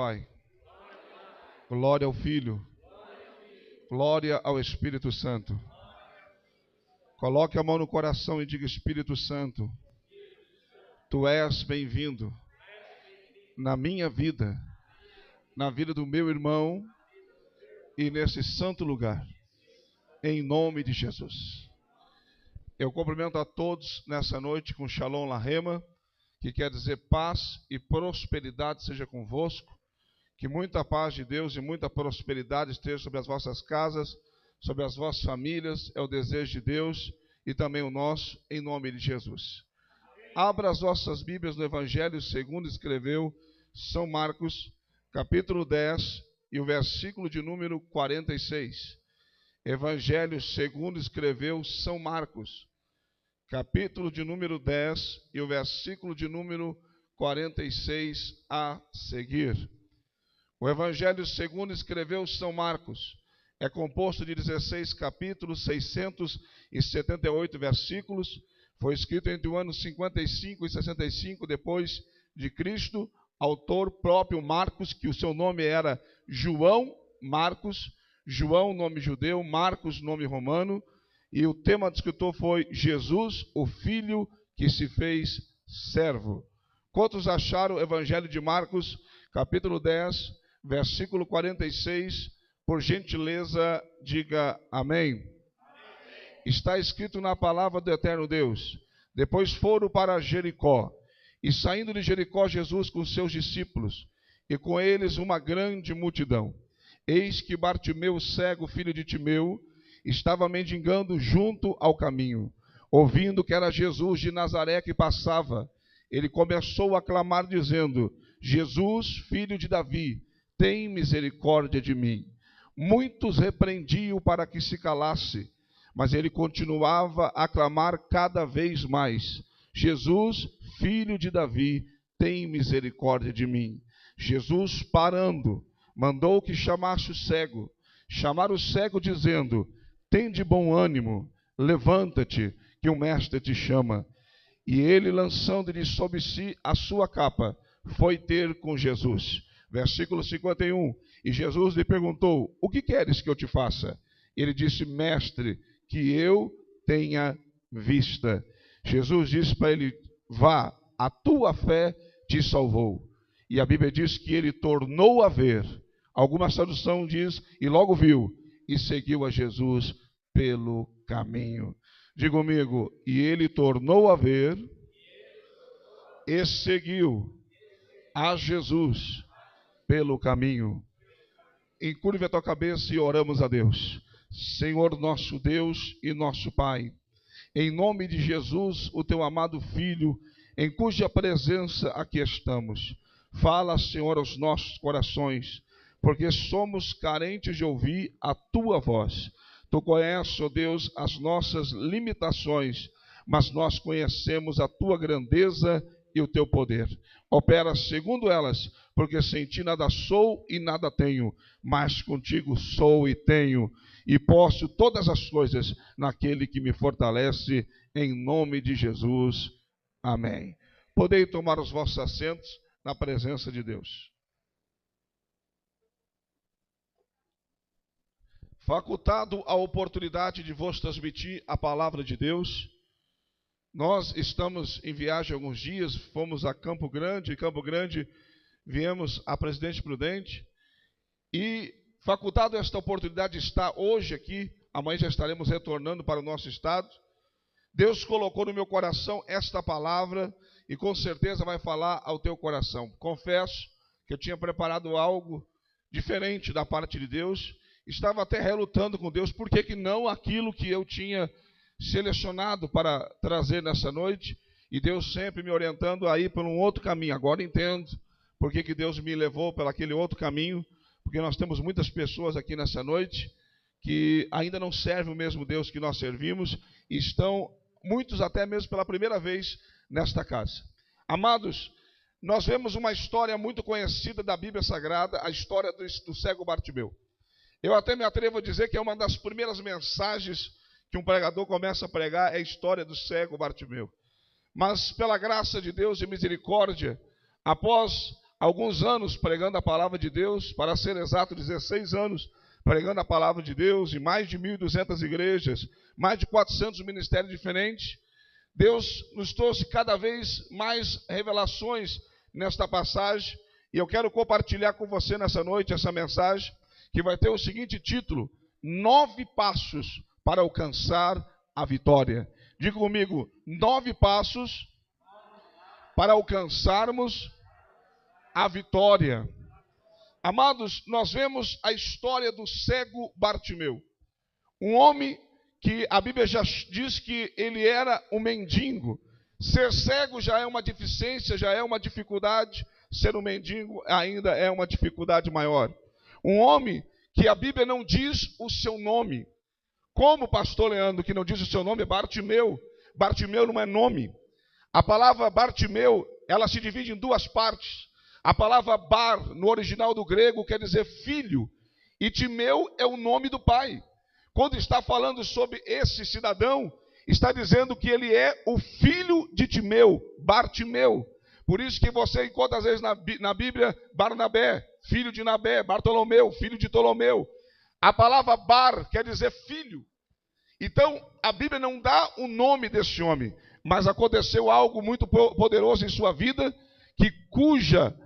Pai, glória ao Filho, glória ao Espírito Santo. Coloque a mão no coração e diga: Espírito Santo, Tu és bem-vindo na minha vida, na vida do meu irmão e nesse santo lugar, em nome de Jesus. Eu cumprimento a todos nessa noite com Shalom Lahema, que quer dizer paz e prosperidade seja convosco. Que muita paz de Deus e muita prosperidade esteja sobre as vossas casas, sobre as vossas famílias, é o desejo de Deus e também o nosso, em nome de Jesus. Abra as vossas Bíblias no Evangelho segundo escreveu São Marcos, capítulo 10 e o versículo de número 46. Evangelho segundo escreveu São Marcos, capítulo de número 10 e o versículo de número 46 a seguir. O Evangelho segundo escreveu São Marcos é composto de 16 capítulos, 678 versículos. Foi escrito entre o ano 55 e 65 depois de Cristo. Autor próprio Marcos, que o seu nome era João Marcos. João, nome judeu, Marcos, nome romano. E o tema do escritor foi Jesus, o Filho que se fez servo. Quantos acharam o Evangelho de Marcos, capítulo 10, versículo 46, por gentileza, diga amém. Amém. Está escrito na palavra do eterno Deus: depois foram para Jericó, e saindo de Jericó Jesus com seus discípulos, e com eles uma grande multidão. Eis que Bartimeu, cego, filho de Timeu, estava mendigando junto ao caminho. Ouvindo que era Jesus de Nazaré que passava, ele começou a clamar dizendo: Jesus, filho de Davi, tem misericórdia de mim. Muitos repreendiam para que se calasse, mas ele continuava a clamar cada vez mais: Jesus, filho de Davi, tem misericórdia de mim. Jesus, parando, mandou que chamasse o cego. Chamaram o cego dizendo: tem de bom ânimo, levanta-te, que o mestre te chama. E ele, lançando-lhe sobre si a sua capa, foi ter com Jesus. Versículo 51, e Jesus lhe perguntou: o que queres que eu te faça? Ele disse: mestre, que eu tenha vista. Jesus disse para ele: vá, a tua fé te salvou. E a Bíblia diz que ele tornou a ver. Alguma tradução diz, e logo viu, e seguiu a Jesus pelo caminho. Diga comigo: e ele tornou a ver e seguiu a Jesus pelo caminho. Encurve a tua cabeça e oramos a Deus. Senhor nosso Deus e nosso Pai, em nome de Jesus, o teu amado Filho, em cuja presença aqui estamos, fala, Senhor, aos nossos corações, porque somos carentes de ouvir a tua voz. Tu conheces, ó Deus, as nossas limitações, mas nós conhecemos a tua grandeza e o teu poder. Opera segundo elas, porque sem ti nada sou e nada tenho, mas contigo sou e tenho, e posso todas as coisas naquele que me fortalece, em nome de Jesus. Amém. Podei tomar os vossos assentos na presença de Deus. Facultado a oportunidade de vos transmitir a palavra de Deus, nós estamos em viagem há alguns dias, fomos a Campo Grande, viemos a Presidente Prudente, e facultado esta oportunidade de estar hoje aqui, amanhã já estaremos retornando para o nosso estado. Deus colocou no meu coração esta palavra, e com certeza vai falar ao teu coração. Confesso que eu tinha preparado algo diferente da parte de Deus, estava até relutando com Deus, por que não aquilo que eu tinha selecionado para trazer nessa noite, e Deus sempre me orientando a ir por um outro caminho. Agora entendo por que Deus me levou por aquele outro caminho, porque nós temos muitas pessoas aqui nessa noite que ainda não servem o mesmo Deus que nós servimos, e estão, muitos até mesmo pela primeira vez nesta casa. Amados, nós vemos uma história muito conhecida da Bíblia Sagrada, a história do cego Bartimeu. Eu até me atrevo a dizer que é uma das primeiras mensagens que um pregador começa a pregar, é a história do cego Bartimeu. Mas pela graça de Deus e misericórdia, após alguns anos pregando a palavra de Deus, para ser exato, 16 anos pregando a palavra de Deus, em mais de 1.200 igrejas, mais de 400 ministérios diferentes. Deus nos trouxe cada vez mais revelações nesta passagem, e eu quero compartilhar com você nessa noite essa mensagem, que vai ter o seguinte título: 9 passos para alcançar a vitória. Diga comigo, 9 passos para alcançarmos a vitória. Amados, nós vemos a história do cego Bartimeu, um homem que a Bíblia já diz que ele era um mendigo. Ser cego já é uma deficiência, já é uma dificuldade. Ser um mendigo ainda é uma dificuldade maior. Um homem que a Bíblia não diz o seu nome. Como, pastor Leandro, que não diz o seu nome? É Bartimeu. Bartimeu não é nome. A palavra Bartimeu, ela se divide em duas partes. A palavra bar, no original do grego, quer dizer filho. E Timeu é o nome do pai. Quando está falando sobre esse cidadão, está dizendo que ele é o filho de Timeu, Bartimeu. Por isso que você encontra às vezes na Bíblia Barnabé, filho de Nabé, Bartolomeu, filho de Ptolomeu. A palavra bar quer dizer filho. Então, a Bíblia não dá o nome desse homem, mas aconteceu algo muito poderoso em sua vida, cuja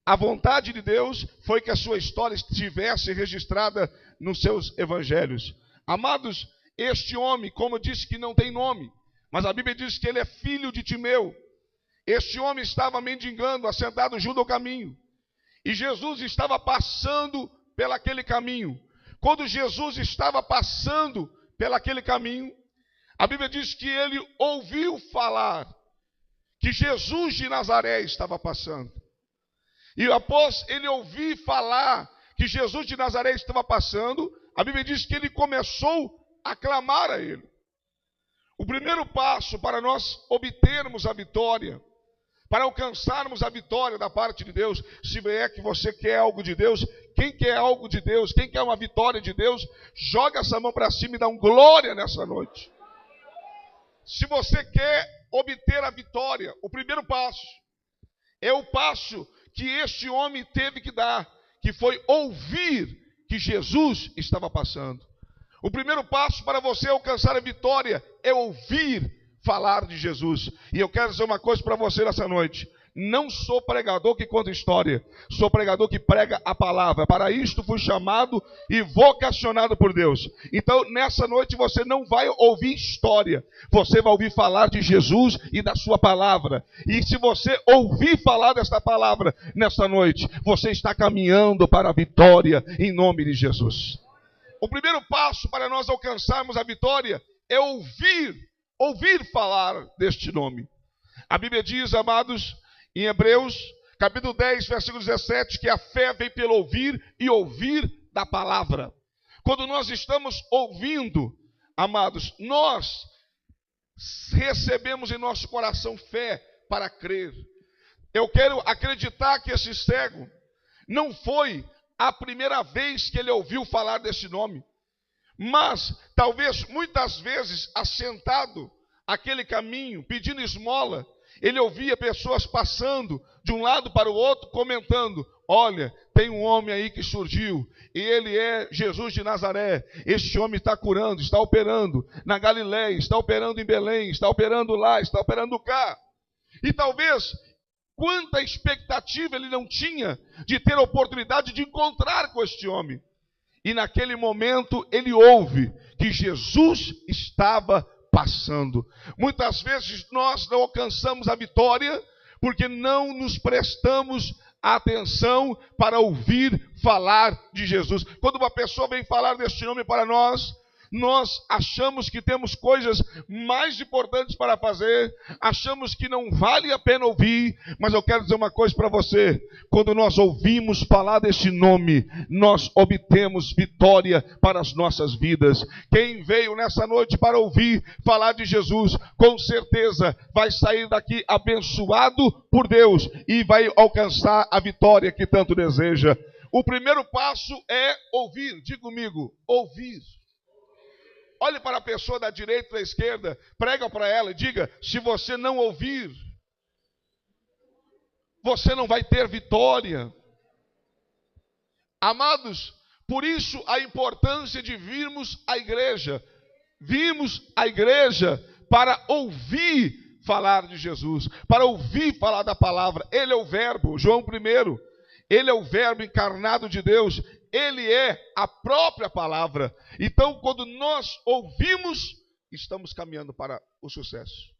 a vontade de Deus foi que a sua história estivesse registrada nos seus evangelhos. Amados, este homem, como eu disse, que não tem nome, mas a Bíblia diz que ele é filho de Timeu. Este homem estava mendigando, assentado junto ao caminho, e Jesus estava passando pelaquele caminho. Quando Jesus estava passando pelaquele caminho, a Bíblia diz que ele ouviu falar que Jesus de Nazaré estava passando. E após ele ouvir falar que Jesus de Nazaré estava passando, a Bíblia diz que ele começou a clamar a ele. O primeiro passo para nós obtermos a vitória, para alcançarmos a vitória da parte de Deus, se é que você quer algo de Deus, quem quer algo de Deus, quem quer uma vitória de Deus, joga essa mão para cima e dá um glória nessa noite. Se você quer obter a vitória, o primeiro passo é o passo que este homem teve que dar, que foi ouvir que Jesus estava passando. O primeiro passo para você alcançar a vitória é ouvir falar de Jesus. E eu quero dizer uma coisa para você nessa noite: não sou pregador que conta história, sou pregador que prega a palavra. Para isto fui chamado e vocacionado por Deus. Então nessa noite você não vai ouvir história, você vai ouvir falar de Jesus e da sua palavra. E se você ouvir falar desta palavra nessa noite, você está caminhando para a vitória em nome de Jesus. O primeiro passo para nós alcançarmos a vitória é ouvir falar deste nome. A Bíblia diz, amados, em Hebreus, capítulo 10, versículo 17, que a fé vem pelo ouvir e ouvir da palavra. Quando nós estamos ouvindo, amados, nós recebemos em nosso coração fé para crer. Eu quero acreditar que esse cego não foi a primeira vez que ele ouviu falar desse nome, mas talvez muitas vezes assentado aquele caminho, pedindo esmola, ele ouvia pessoas passando de um lado para o outro, comentando: olha, tem um homem aí que surgiu, e ele é Jesus de Nazaré. Este homem está curando, está operando na Galileia, está operando em Belém, está operando lá, está operando cá. E talvez, quanta expectativa ele não tinha de ter a oportunidade de encontrar com este homem. E naquele momento ele ouve que Jesus estava passando. Muitas vezes nós não alcançamos a vitória porque não nos prestamos atenção para ouvir falar de Jesus. Quando uma pessoa vem falar deste nome para nós achamos que temos coisas mais importantes para fazer, achamos que não vale a pena ouvir, mas eu quero dizer uma coisa para você: quando nós ouvimos falar deste nome, nós obtemos vitória para as nossas vidas. Quem veio nessa noite para ouvir falar de Jesus, com certeza vai sair daqui abençoado por Deus e vai alcançar a vitória que tanto deseja. O primeiro passo é ouvir. Diga comigo, ouvir. Olhe para a pessoa da direita e da esquerda, prega para ela e diga: se você não ouvir, você não vai ter vitória. Amados, por isso a importância de virmos à igreja. Vimos à igreja para ouvir falar de Jesus, para ouvir falar da palavra. Ele é o verbo, João 1. Ele é o verbo encarnado de Deus. Ele é a própria palavra. Então, quando nós ouvimos, estamos caminhando para o sucesso.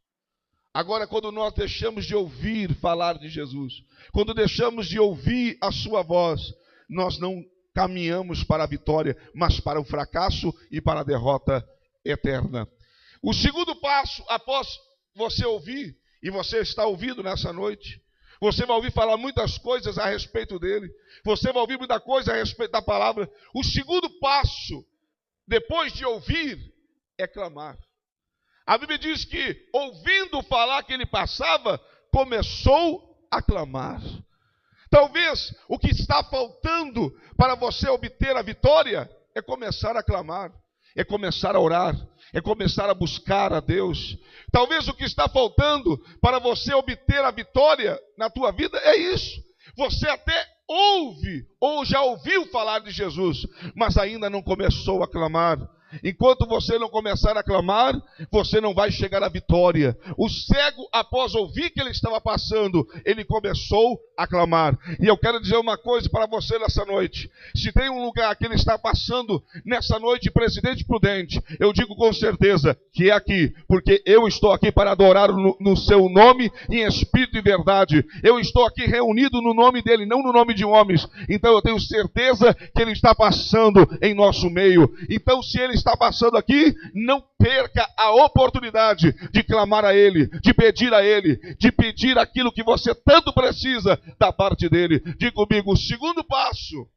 Agora, quando nós deixamos de ouvir falar de Jesus, quando deixamos de ouvir a sua voz, nós não caminhamos para a vitória, mas para o fracasso e para a derrota eterna. O segundo passo, após você ouvir, e você está ouvindo nessa noite, você vai ouvir falar muitas coisas a respeito dele, você vai ouvir muita coisa a respeito da palavra. O segundo passo, depois de ouvir, é clamar. A Bíblia diz que, ouvindo falar que ele passava, começou a clamar. Talvez o que está faltando para você obter a vitória é começar a clamar, é começar a orar, é começar a buscar a Deus. Talvez o que está faltando para você obter a vitória na tua vida é isso. Você até ouve ou já ouviu falar de Jesus, mas ainda não começou a clamar. Enquanto você não começar a clamar, você não vai chegar à vitória. O cego, após ouvir que ele estava passando, ele começou a clamar. E eu quero dizer uma coisa para você nessa noite. Se tem um lugar que ele está passando nessa noite, Presidente Prudente, eu digo com certeza que é aqui, porque eu estou aqui para adorar no seu nome, em espírito e verdade. Eu estou aqui reunido no nome dele, não no nome de homens. Então eu tenho certeza que ele está passando em nosso meio. Então, se ele está passando aqui, não perca a oportunidade de clamar a ele, de pedir aquilo que você tanto precisa da parte dele. Diga comigo, o segundo passo,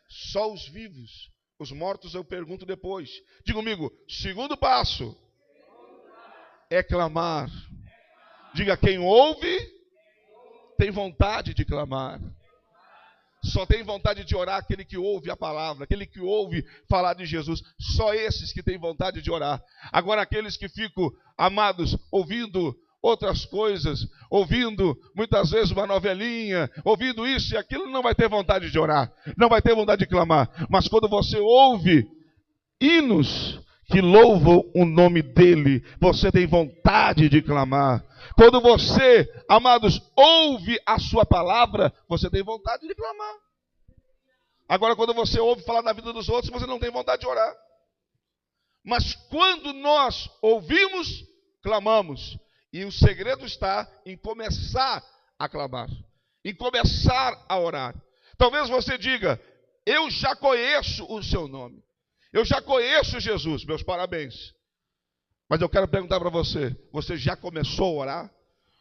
só os vivos, os mortos eu pergunto depois. Diga comigo, segundo passo é clamar. Diga, quem ouve tem vontade de clamar. Só tem vontade de orar aquele que ouve a palavra, aquele que ouve falar de Jesus. Só esses que têm vontade de orar. Agora aqueles que ficam, amados, ouvindo outras coisas, ouvindo muitas vezes uma novelinha, ouvindo isso e aquilo, não vai ter vontade de orar, não vai ter vontade de clamar. Mas quando você ouve hinos que louvam o nome dele, você tem vontade de clamar. Quando você, amados, ouve a sua palavra, você tem vontade de clamar. Agora, quando você ouve falar da vida dos outros, você não tem vontade de orar. Mas quando nós ouvimos, clamamos. E o segredo está em começar a clamar, em começar a orar. Talvez você diga, eu já conheço o seu nome. Eu já conheço Jesus, meus parabéns. Mas eu quero perguntar para você, você já começou a orar?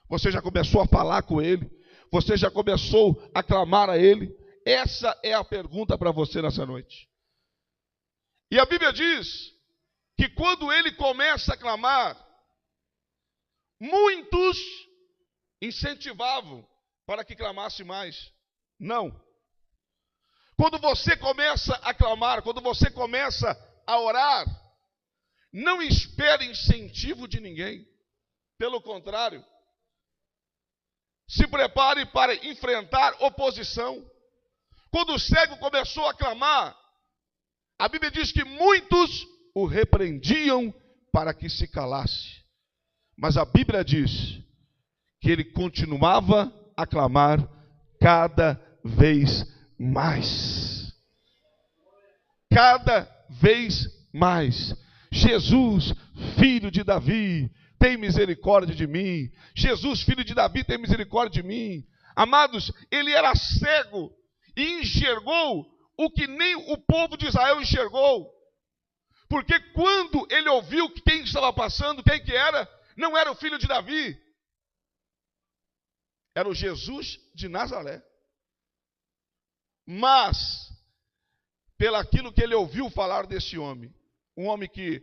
Você já começou a falar com ele? Você já começou a clamar a ele? Essa é a pergunta para você nessa noite. E a Bíblia diz que quando ele começa a clamar, muitos incentivavam para que clamasse mais. Não. Quando você começa a clamar, quando você começa a orar, não espere incentivo de ninguém. Pelo contrário, se prepare para enfrentar oposição. Quando o cego começou a clamar, a Bíblia diz que muitos o repreendiam para que se calasse. Mas a Bíblia diz que ele continuava a clamar cada vez mais. Cada vez mais. Jesus, filho de Davi, tem misericórdia de mim. Jesus, filho de Davi, tem misericórdia de mim. Amados, ele era cego e enxergou o que nem o povo de Israel enxergou. Porque quando ele ouviu que quem estava passando, quem que era? Não era o filho de Davi. Era o Jesus de Nazaré. Mas, pelaquilo que ele ouviu falar desse homem, um homem que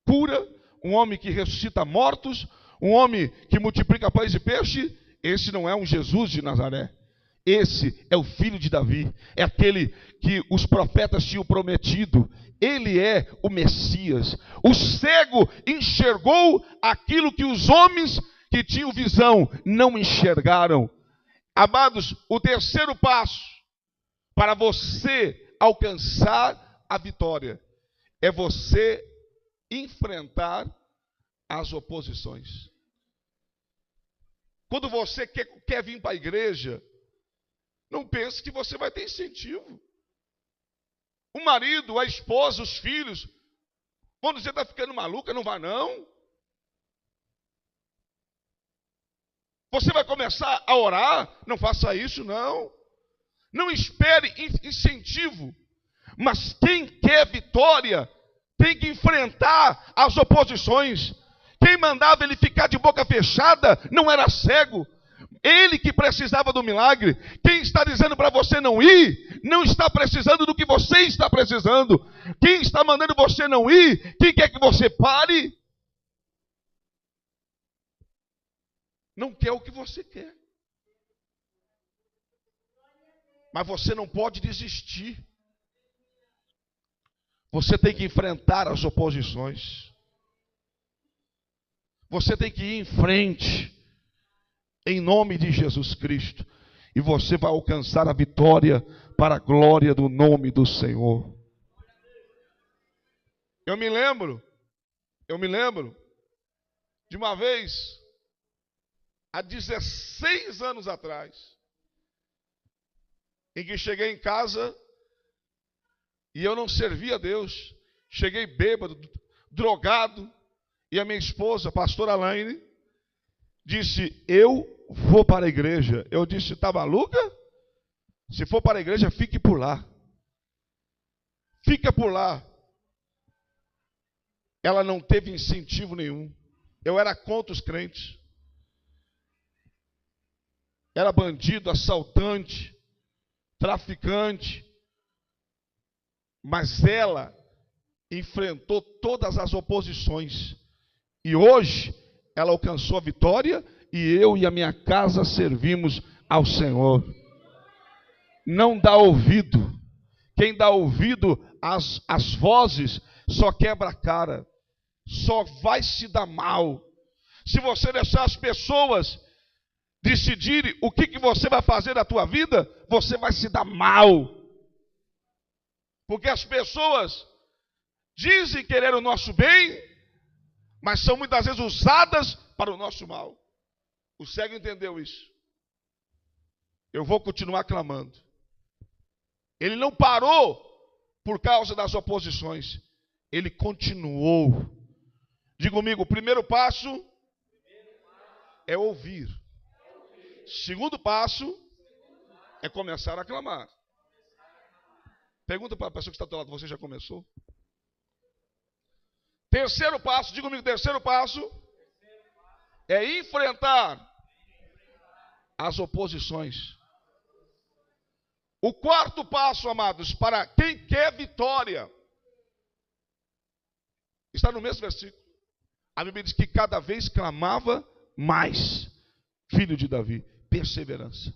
cura, um homem que ressuscita mortos, um homem que multiplica pães e peixe, esse não é um Jesus de Nazaré. Esse é o filho de Davi, é aquele que os profetas tinham prometido. Ele é o Messias. O cego enxergou aquilo que os homens que tinham visão não enxergaram. Amados, o terceiro passo para você alcançar a vitória é você enfrentar as oposições. Quando você quer vir para a igreja, não pense que você vai ter incentivo. O marido, a esposa, os filhos vão dizer: está ficando maluca, não vai não. Você vai começar a orar, não faça isso não. Não espere incentivo. Mas quem quer vitória tem que enfrentar as oposições. Quem mandava ele ficar de boca fechada não era cego. Ele que precisava do milagre. Quem está dizendo para você não ir, não está precisando do que você está precisando. Quem está mandando você não ir, quem quer que você pare, não quer o que você quer. Mas você não pode desistir. Você tem que enfrentar as oposições. Você tem que ir em frente, em nome de Jesus Cristo. E você vai alcançar a vitória para a glória do nome do Senhor. Eu me lembro de uma vez, há 16 anos atrás, em que cheguei em casa e eu não servia a Deus. Cheguei bêbado, drogado, e a minha esposa, a pastora Alaine, disse: eu vou para a igreja. Eu disse: está maluca? Se for para a igreja, fique por lá. Fica por lá. Ela não teve incentivo nenhum. Eu era contra os crentes. Era bandido, assaltante, traficante. Mas ela enfrentou todas as oposições. E hoje ela alcançou a vitória e eu e a minha casa servimos ao Senhor. Não dá ouvido. Quem dá ouvido às vozes só quebra a cara. Só vai se dar mal. Se você deixar as pessoas decidirem o que você vai fazer na tua vida, você vai se dar mal. Porque as pessoas dizem querer o nosso bem, mas são muitas vezes usadas para o nosso mal. O cego entendeu isso. Eu vou continuar clamando. Ele não parou por causa das oposições. Ele continuou. Diga comigo: o primeiro passo é ouvir. Segundo passo é começar a clamar. Pergunta para a pessoa que está do teu lado: você já começou? Terceiro passo, diga comigo: terceiro passo é enfrentar as oposições. O quarto passo, amados, para quem quer vitória, está no mesmo versículo. A Bíblia diz que cada vez clamava mais. Filho de Davi, perseverança.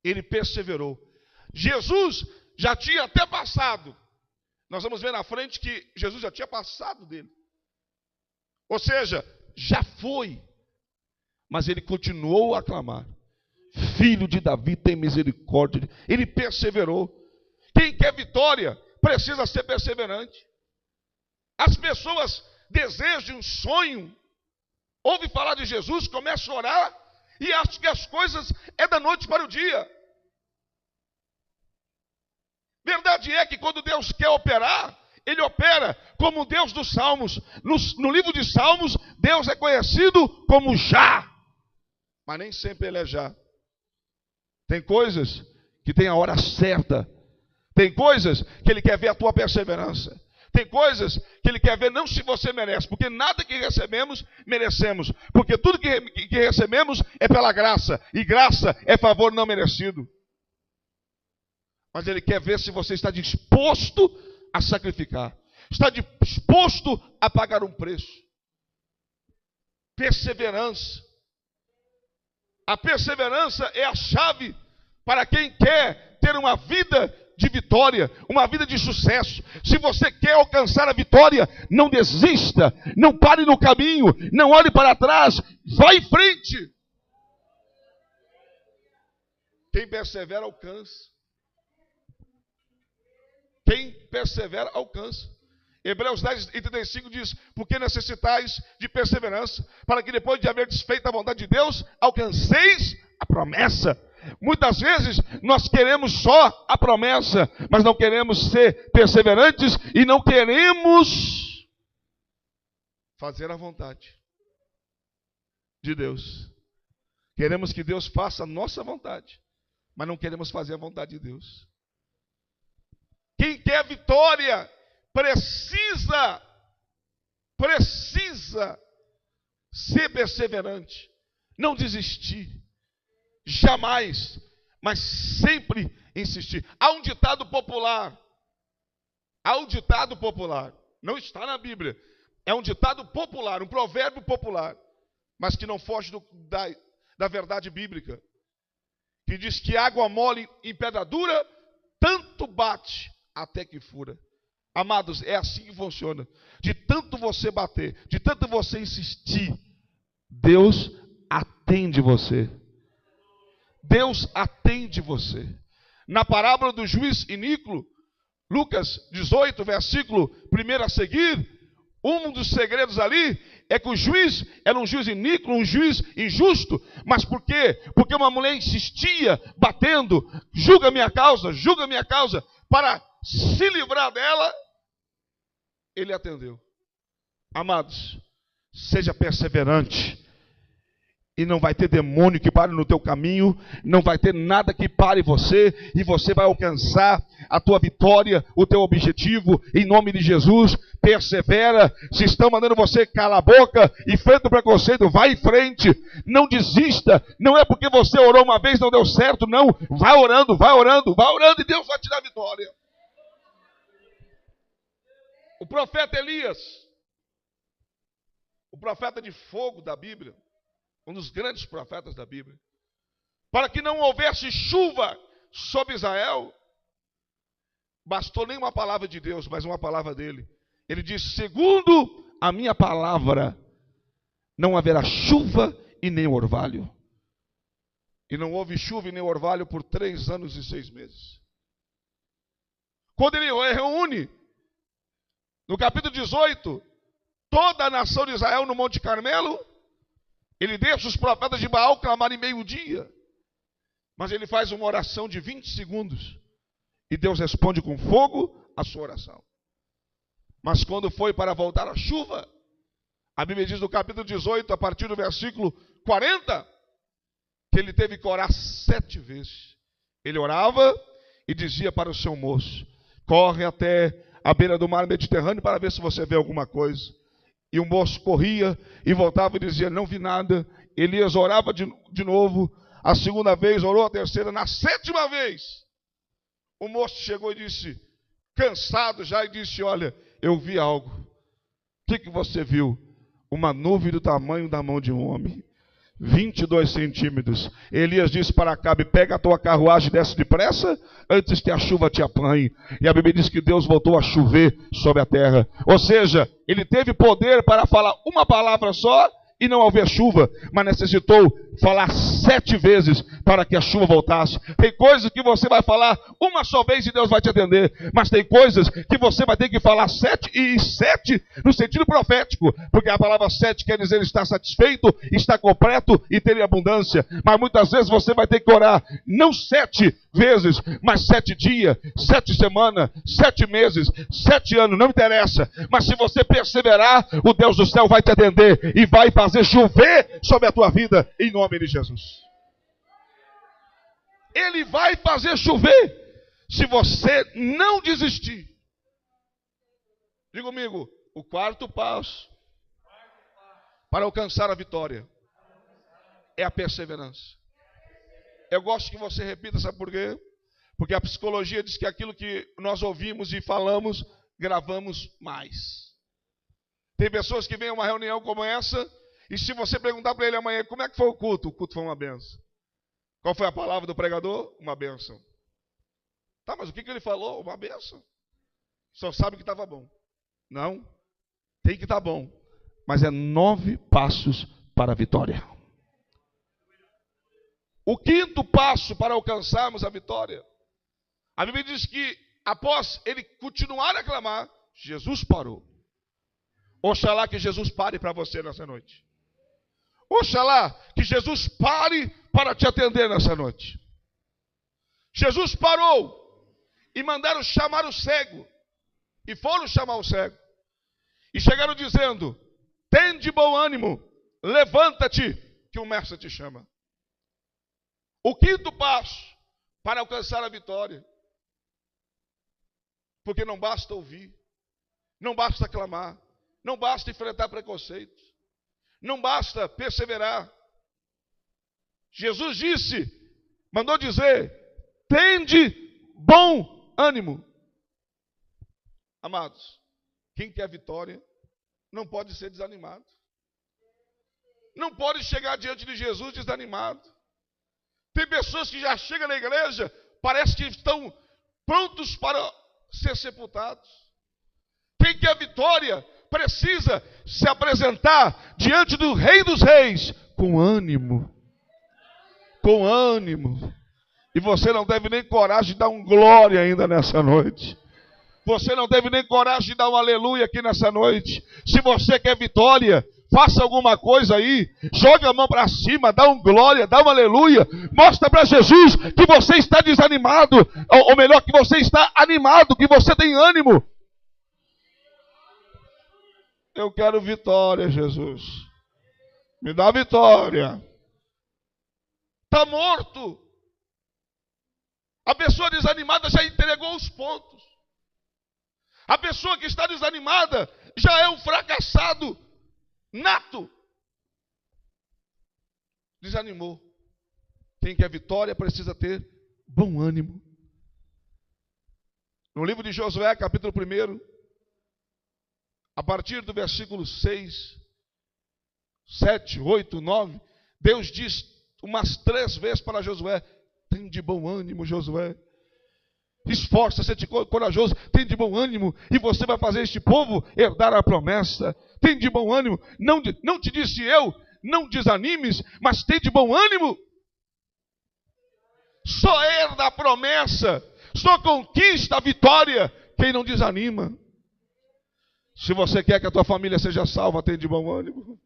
Ele perseverou. Jesus já tinha até passado. Nós vamos ver na frente que Jesus já tinha passado dele. Ou seja, já foi. Mas ele continuou a clamar: Filho de Davi, tem misericórdia. Ele perseverou. Quem quer vitória precisa ser perseverante. As pessoas desejam um sonho, ouvem falar de Jesus, começam a orar e acham que as coisas é da noite para o dia. Verdade é que quando Deus quer operar, Ele opera como o Deus dos Salmos. No livro de Salmos, Deus é conhecido como Já, mas nem sempre Ele é Já. Tem coisas que tem a hora certa. Tem coisas que Ele quer ver a tua perseverança. Tem coisas que Ele quer ver não se você merece, porque nada que recebemos, merecemos. Porque tudo que recebemos é pela graça, e graça é favor não merecido. Mas Ele quer ver se você está disposto a sacrificar, está disposto a pagar um preço. Perseverança. A perseverança é a chave para quem quer ter uma vida de vitória, uma vida de sucesso. Se você quer alcançar a vitória, não desista, não pare no caminho, não olhe para trás, vá em frente. Quem persevera, alcança. Quem persevera, alcança. Hebreus 10:35 diz: porque necessitais de perseverança, para que depois de haver desfeito a vontade de Deus, alcanceis a promessa. Muitas vezes nós queremos só a promessa, mas não queremos ser perseverantes e não queremos fazer a vontade de Deus. Queremos que Deus faça a nossa vontade, mas não queremos fazer a vontade de Deus. Quem quer vitória precisa ser perseverante, não desistir, jamais, mas sempre insistir. Há um ditado popular, não está na Bíblia, é um ditado popular, um provérbio popular, mas que não foge da verdade bíblica, que diz que água mole em pedra dura, tanto bate até que fura. Amados, é assim que funciona. De tanto você bater, de tanto você insistir, Deus atende você. Deus atende você. Na parábola do juiz iníquo, Lucas 18, versículo 1 a seguir, um dos segredos ali é que o juiz era um juiz iníquo, um juiz injusto. Mas por quê? Porque uma mulher insistia, batendo, julga minha causa, para se livrar dela, ele atendeu. Amados, seja perseverante, e não vai ter demônio que pare no teu caminho, não vai ter nada que pare você, e você vai alcançar a tua vitória, o teu objetivo, em nome de Jesus. Persevera. Se estão mandando você calar a boca, enfrenta o preconceito, vai em frente, não desista. Não é porque você orou uma vez, não deu certo, não. Vai orando, e Deus vai te dar vitória. O profeta Elias, o profeta de fogo da Bíblia, um dos grandes profetas da Bíblia, para que não houvesse chuva sobre Israel, bastou nem uma palavra de Deus, mas uma palavra dele. Ele disse: segundo a minha palavra, não haverá chuva e nem orvalho. E não houve chuva e nem orvalho por 3 anos e 6 meses. Quando ele reúne, no capítulo 18, toda a nação de Israel no Monte Carmelo, ele deixa os profetas de Baal clamarem meio-dia. Mas ele faz uma oração de 20 segundos. E Deus responde com fogo a sua oração. Mas quando foi para voltar a chuva, a Bíblia diz no capítulo 18, a partir do versículo 40, que ele teve que orar 7 vezes. Ele orava e dizia para o seu moço: corre até a beira do mar Mediterrâneo para ver se você vê alguma coisa. E o moço corria e voltava e dizia: não vi nada. Elias orava de novo. A segunda vez, orou a terceira. Na 7ª vez, o moço chegou e disse, cansado já, e disse: olha, eu vi algo. O que você viu? Uma nuvem do tamanho da mão de um homem, 22 centímetros. Elias disse para Acabe: pega a tua carruagem e desce depressa, antes que a chuva te apanhe. E a Bíblia diz que Deus voltou a chover sobre a terra. Ou seja, ele teve poder para falar uma palavra só e não haver chuva, mas necessitou falar 7 vezes para que a chuva voltasse. Tem coisas que você vai falar uma só vez e Deus vai te atender, mas tem coisas que você vai ter que falar 7 e 7 no sentido profético, porque a palavra 7 quer dizer estar satisfeito, estar completo e ter abundância. Mas muitas vezes você vai ter que orar não 7 vezes, mas 7 dias, 7 semanas, 7 meses, 7 anos, não interessa. Mas se você perseverar, o Deus do céu vai te atender e vai fazer chover sobre a tua vida, em nome de Jesus. Ele vai fazer chover se você não desistir. Diga comigo: o quarto passo para alcançar a vitória é a perseverança. Eu gosto que você repita, sabe por quê? Porque a psicologia diz que aquilo que nós ouvimos e falamos, gravamos mais. Tem pessoas que vêm a uma reunião como essa, e se você perguntar para ele amanhã: como é que foi o culto? O culto foi uma benção. Qual foi a palavra do pregador? Uma benção. Tá, mas o que ele falou? Uma benção. Só sabe que estava bom. Não, tem que estar bom. Mas é 9 passos para a vitória. O quinto passo para alcançarmos a vitória. A Bíblia diz que após ele continuar a clamar, Jesus parou. Oxalá que Jesus pare para você nessa noite. Oxalá que Jesus pare para te atender nessa noite. Jesus parou e mandaram chamar o cego. E foram chamar o cego. E chegaram dizendo: tende bom ânimo, levanta-te, que o mestre te chama. O quinto passo para alcançar a vitória. Porque não basta ouvir, não basta clamar, não basta enfrentar preconceitos, não basta perseverar. Jesus disse, mandou dizer: tende bom ânimo. Amados, quem quer vitória não pode ser desanimado. Não pode chegar diante de Jesus desanimado. Tem pessoas que já chegam na igreja, parece que estão prontos para ser sepultados. Quem quer vitória precisa se apresentar diante do Rei dos Reis com ânimo. Com ânimo. E você não deve nem coragem de dar um glória ainda nessa noite. Você não teve nem coragem de dar um aleluia aqui nessa noite. Se você quer vitória, faça alguma coisa aí. Joga a mão para cima, dá um glória, dá um aleluia. Mostra para Jesus que você está desanimado. Ou melhor, que você está animado, que você tem ânimo. Eu quero vitória, Jesus. Me dá vitória. Está morto. A pessoa desanimada já entregou os pontos. A pessoa que está desanimada já é um fracassado nato. Desanimou. Quem quer vitória precisa ter bom ânimo. No livro de Josué, capítulo 1, a partir do versículo 6, 7, 8, 9, Deus diz umas 3 vezes para Josué: tem de bom ânimo, Josué. Esforça-se, de corajoso, tem de bom ânimo, e você vai fazer este povo herdar a promessa. Tem de bom ânimo, não te disse eu, não desanimes, mas tem de bom ânimo. Só herda a promessa, só conquista a vitória quem não desanima. Se você quer que a tua família seja salva, tenha de bom ânimo.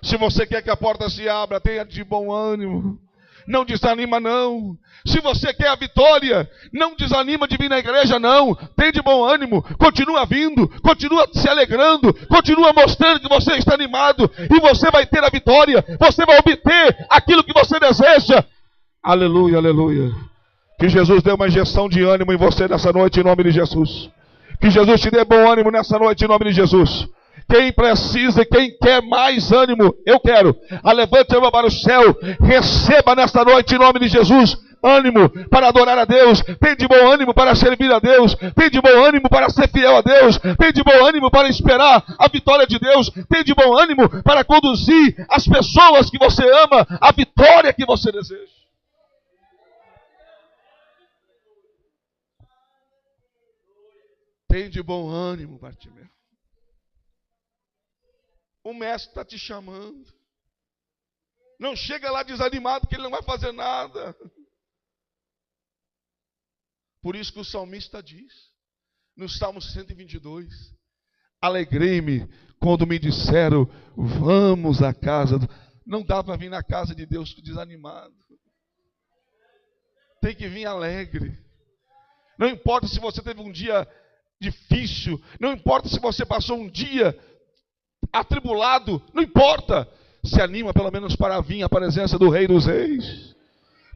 Se você quer que a porta se abra, tenha de bom ânimo. Não desanima não. Se você quer a vitória, não desanima de vir na igreja não. Tem de bom ânimo, continua vindo, continua se alegrando, continua mostrando que você está animado, e você vai ter a vitória, você vai obter aquilo que você deseja. Aleluia, aleluia. Que Jesus dê uma injeção de ânimo em você nessa noite, em nome de Jesus. Que Jesus te dê bom ânimo nessa noite, em nome de Jesus. Quem precisa, quem quer mais ânimo, eu quero. Levante a mão para o céu, receba nesta noite, em nome de Jesus, ânimo para adorar a Deus. Tem de bom ânimo para servir a Deus. Tem de bom ânimo para ser fiel a Deus. Tem de bom ânimo para esperar a vitória de Deus. Tem de bom ânimo para conduzir as pessoas que você ama à vitória que você deseja. Tem de bom ânimo, Bartimeu. O mestre está te chamando. Não chega lá desanimado que ele não vai fazer nada. Por isso que o salmista diz, no Salmo 122, alegrei-me quando me disseram, vamos à casa. Não dá para vir na casa de Deus desanimado. Tem que vir alegre. Não importa se você teve um dia difícil, não importa se você passou um dia atribulado, não importa, se anima pelo menos para vir à presença do Rei dos Reis,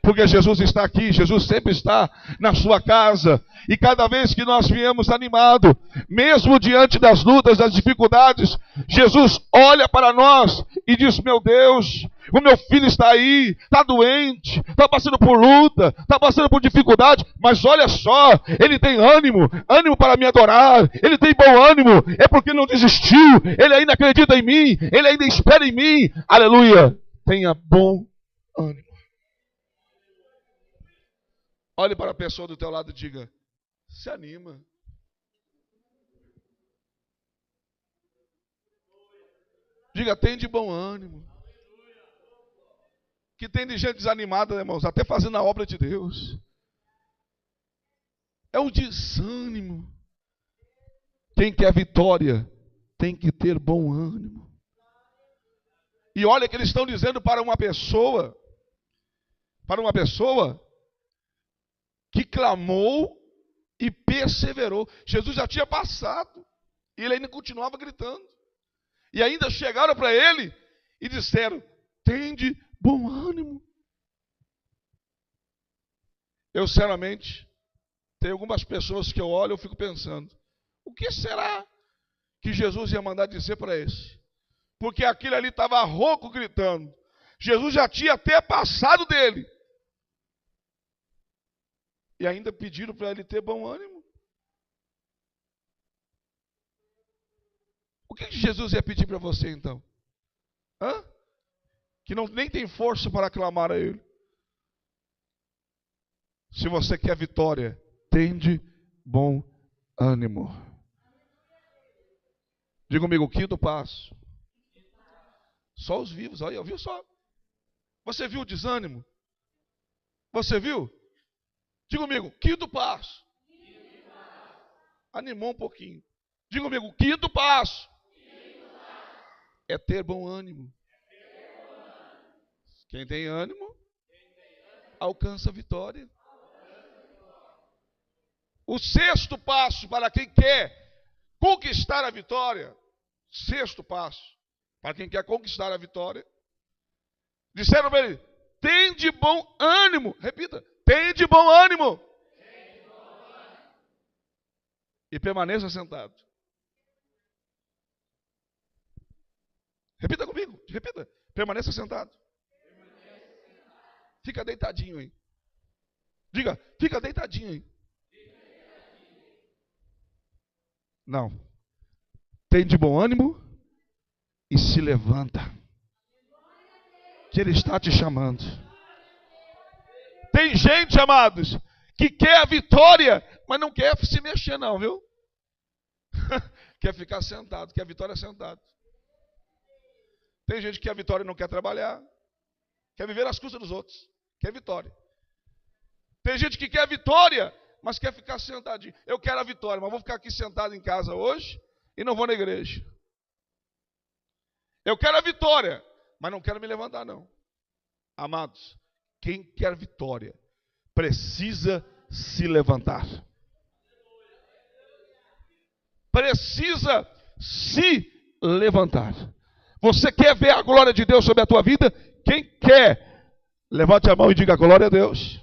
porque Jesus está aqui, Jesus sempre está na sua casa, e cada vez que nós viemos animado, mesmo diante das lutas, das dificuldades, Jesus olha para nós e diz, meu Deus, o meu filho está aí, está doente, está passando por luta, está passando por dificuldade, mas olha só, ele tem ânimo para me adorar, ele tem bom ânimo, é porque não desistiu, ele ainda acredita em mim, ele ainda espera em mim, aleluia, tenha bom ânimo. Olhe para a pessoa do teu lado e diga: se anima. Diga: tem de bom ânimo. Que tem de gente desanimada, né, irmãos, até fazendo a obra de Deus. É um desânimo. Quem quer vitória tem que ter bom ânimo. E olha que eles estão dizendo para uma pessoa que clamou e perseverou. Jesus já tinha passado e ele ainda continuava gritando. E ainda chegaram para ele e disseram: tende bom ânimo. Eu, sinceramente, tem algumas pessoas que eu olho e eu fico pensando: o que será que Jesus ia mandar dizer para esse? Porque aquele ali estava rouco gritando. Jesus já tinha até passado dele. E ainda pediram para ele ter bom ânimo. O que Jesus ia pedir para você então? Que nem tem força para clamar a ele. Se você quer vitória, tende bom ânimo. Diga comigo, o quinto passo. Só os vivos, olha, viu só? Você viu o desânimo? Você viu? Diga comigo, quinto passo. Animou um pouquinho. Diga comigo, quinto passo. É ter bom ânimo. Quem tem ânimo, alcança a vitória. O sexto passo para quem quer conquistar a vitória. Sexto passo para quem quer conquistar a vitória. Disseram para ele: tem de bom ânimo. Repita: tem de bom ânimo. E permaneça sentado. Repita comigo, repita. Permaneça sentado. Fica deitadinho aí. Diga, fica deitadinho aí. Não. Tem de bom ânimo e se levanta. Que ele está te chamando. Tem gente, amados, que quer a vitória, mas não quer se mexer não, viu? Quer ficar sentado, quer a vitória sentado. Tem gente que quer a vitória e não quer trabalhar. Quer viver às custas dos outros. Quer vitória. Tem gente que quer a vitória, mas quer ficar sentadinho. Eu quero a vitória, mas vou ficar aqui sentado em casa hoje e não vou na igreja. Eu quero a vitória, mas não quero me levantar não. Amados, quem quer vitória precisa se levantar. Precisa se levantar. Você quer ver a glória de Deus sobre a tua vida? Quem quer, levante a mão e diga glória a Deus.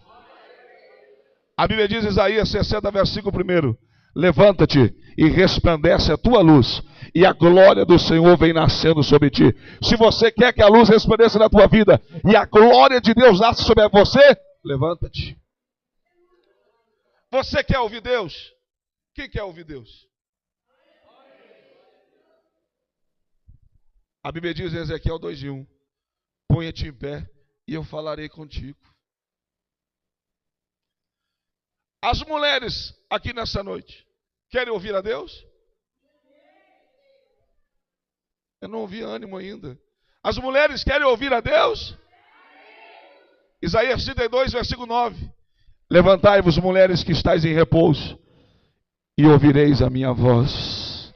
A Bíblia diz em Isaías 60, versículo 1: levanta-te e resplandece a tua luz, e a glória do Senhor vem nascendo sobre ti. Se você quer que a luz resplandeça na tua vida e a glória de Deus nasça sobre você, levanta-te. Você quer ouvir Deus? Quem quer ouvir Deus? A Bíblia diz em Ezequiel 2:1: ponha-te em pé e eu falarei contigo. As mulheres aqui nessa noite querem ouvir a Deus? Eu não ouvi ânimo ainda. As mulheres querem ouvir a Deus? Isaías 32, versículo 9: levantai-vos, mulheres que estáis em repouso, e ouvireis a minha voz.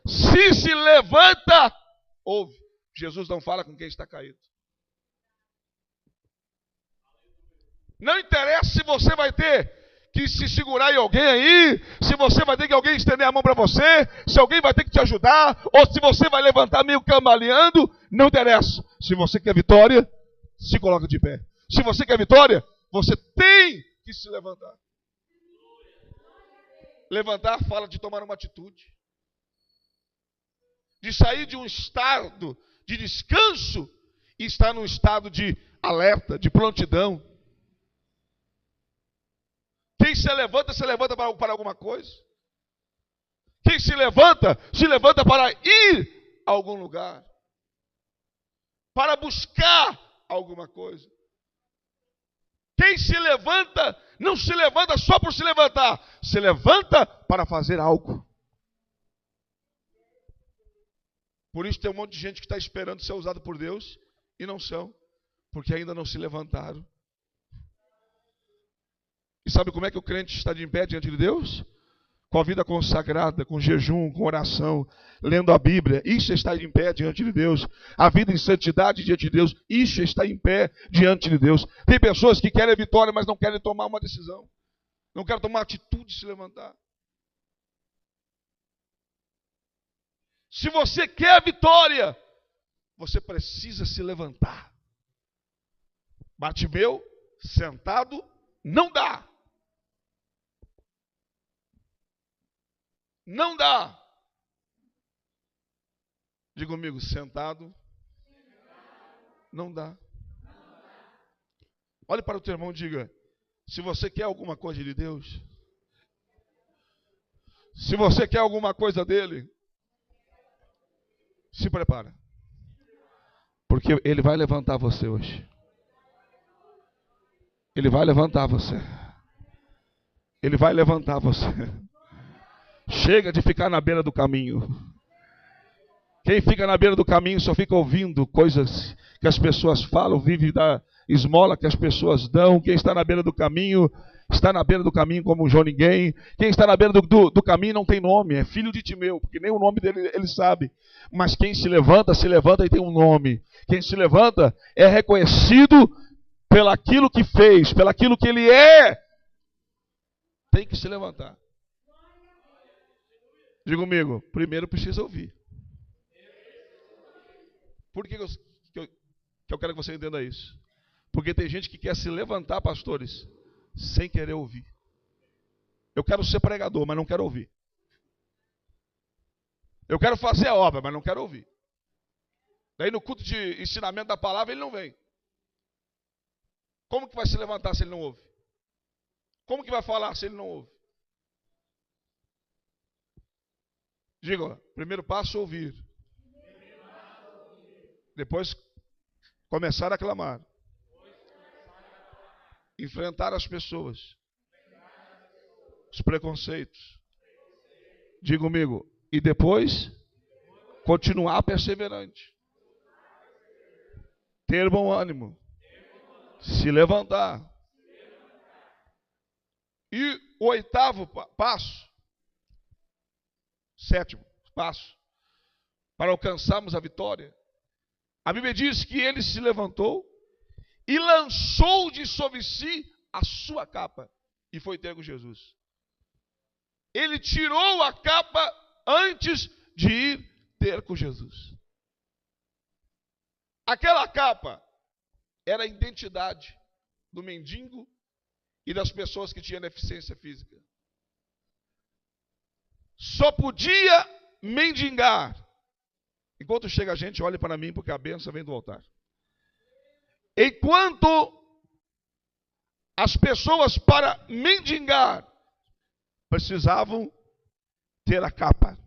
Se levanta, ouve. Jesus não fala com quem está caído. Não interessa se você vai ter que se segurar em alguém aí, se você vai ter que alguém estender a mão para você, se alguém vai ter que te ajudar, ou se você vai levantar meio cambaleando, não interessa. Se você quer vitória, se coloca de pé. Se você quer vitória, você tem que se levantar. Levantar fala de tomar uma atitude, de sair de um estado de descanso e estar num estado de alerta, de prontidão. Quem se levanta para alguma coisa. Quem se levanta para ir a algum lugar, para buscar alguma coisa. Quem se levanta não se levanta só por se levantar, se levanta para fazer algo. Por isso tem um monte de gente que está esperando ser usado por Deus e não são, porque ainda não se levantaram. E sabe como é que o crente está de pé diante de Deus? Com a vida consagrada, com jejum, com oração, lendo a Bíblia. Isso está em pé diante de Deus. A vida em santidade diante de Deus. Isso está em pé diante de Deus. Tem pessoas que querem vitória, mas não querem tomar uma decisão. Não querem tomar atitude de se levantar. Se você quer vitória, você precisa se levantar. Bartimeu, sentado, não dá. Não dá. Diga comigo, sentado, não dá. Olhe para o teu irmão e diga, se você quer alguma coisa de Deus, se você quer alguma coisa dele, se prepara. Porque ele vai levantar você hoje. Ele vai levantar você. Ele vai levantar você. Chega de ficar na beira do caminho. Quem fica na beira do caminho só fica ouvindo coisas que as pessoas falam, vive da esmola que as pessoas dão. Quem está na beira do caminho, está na beira do caminho como um João Ninguém. Quem está na beira do caminho não tem nome, é filho de Timeu, porque nem o nome dele ele sabe. Mas quem se levanta e tem um nome. Quem se levanta é reconhecido pelaquilo que fez, pelaquilo que ele é. Tem que se levantar. Diga comigo, primeiro precisa ouvir. Por que eu quero que você entenda isso? Porque tem gente que quer se levantar, pastores, sem querer ouvir. Eu quero ser pregador, mas não quero ouvir. Eu quero fazer a obra, mas não quero ouvir. Daí no culto de ensinamento da palavra ele não vem. Como que vai se levantar se ele não ouve? Como que vai falar se ele não ouve? Diga, primeiro passo, ouvir. Depois, começar a clamar. Enfrentar as pessoas. Os preconceitos. Diga comigo. E depois, continuar perseverante. Ter bom ânimo. Se levantar. E o oitavo passo. Sétimo passo, para alcançarmos a vitória. A Bíblia diz que ele se levantou e lançou de sobre si a sua capa e foi ter com Jesus. Ele tirou a capa antes de ir ter com Jesus. Aquela capa era a identidade do mendigo e das pessoas que tinham deficiência física. Só podia mendigar. Enquanto chega a gente, olhe para mim, porque a bênção vem do altar. Enquanto as pessoas para mendigar precisavam ter a capa.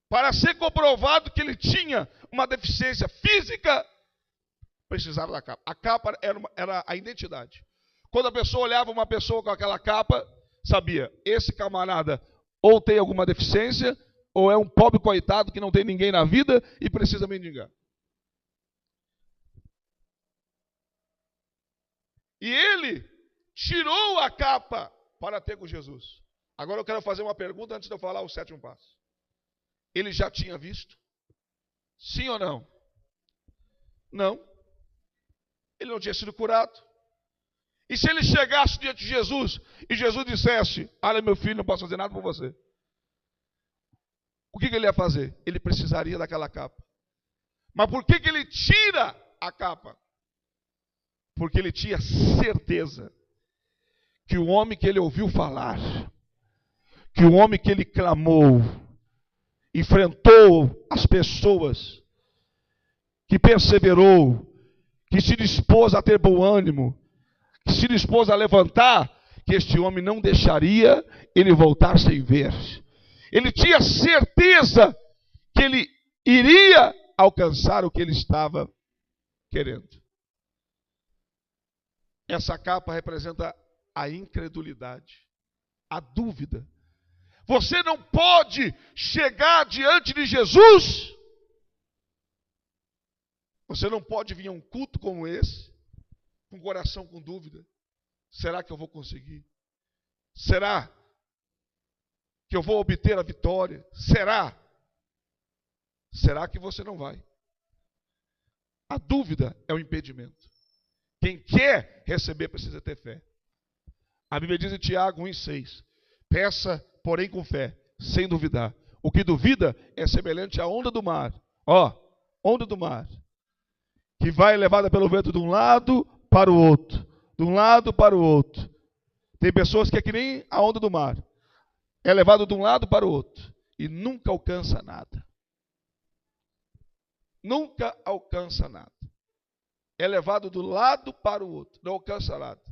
Para ser comprovado que ele tinha uma deficiência física, precisava da capa. A capa era a identidade. Quando a pessoa olhava uma pessoa com aquela capa, sabia, esse camarada ou tem alguma deficiência, ou é um pobre coitado que não tem ninguém na vida e precisa mendigar. E ele tirou a capa para ter com Jesus. Agora eu quero fazer uma pergunta antes de eu falar o sétimo passo. Ele já tinha visto? Sim ou não? Não. Ele não tinha sido curado. E se ele chegasse diante de Jesus e Jesus dissesse, olha meu filho, não posso fazer nada por você. O que ele ia fazer? Ele precisaria daquela capa. Mas por que ele tira a capa? Porque ele tinha certeza que o homem que ele ouviu falar, que o homem que ele clamou, enfrentou as pessoas, que perseverou, que se dispôs a ter bom ânimo, que se dispôs a levantar, que este homem não deixaria ele voltar sem ver. Ele tinha certeza que ele iria alcançar o que ele estava querendo. Essa capa representa a incredulidade, a dúvida. Você não pode chegar diante de Jesus. Você não pode vir a um culto como esse, com o coração com dúvida. Será que eu vou conseguir? Será que eu vou obter a vitória? Será? Será que você não vai? A dúvida é o impedimento. Quem quer receber precisa ter fé. A Bíblia diz em Tiago 1,6: peça, porém, com fé, sem duvidar. O que duvida é semelhante à onda do mar. Onda do mar, que vai levada pelo vento de um lado para o outro. De um lado para o outro. Tem pessoas que é que nem a onda do mar. É levado de um lado para o outro. E nunca alcança nada. Nunca alcança nada. É levado do lado para o outro. Não alcança nada.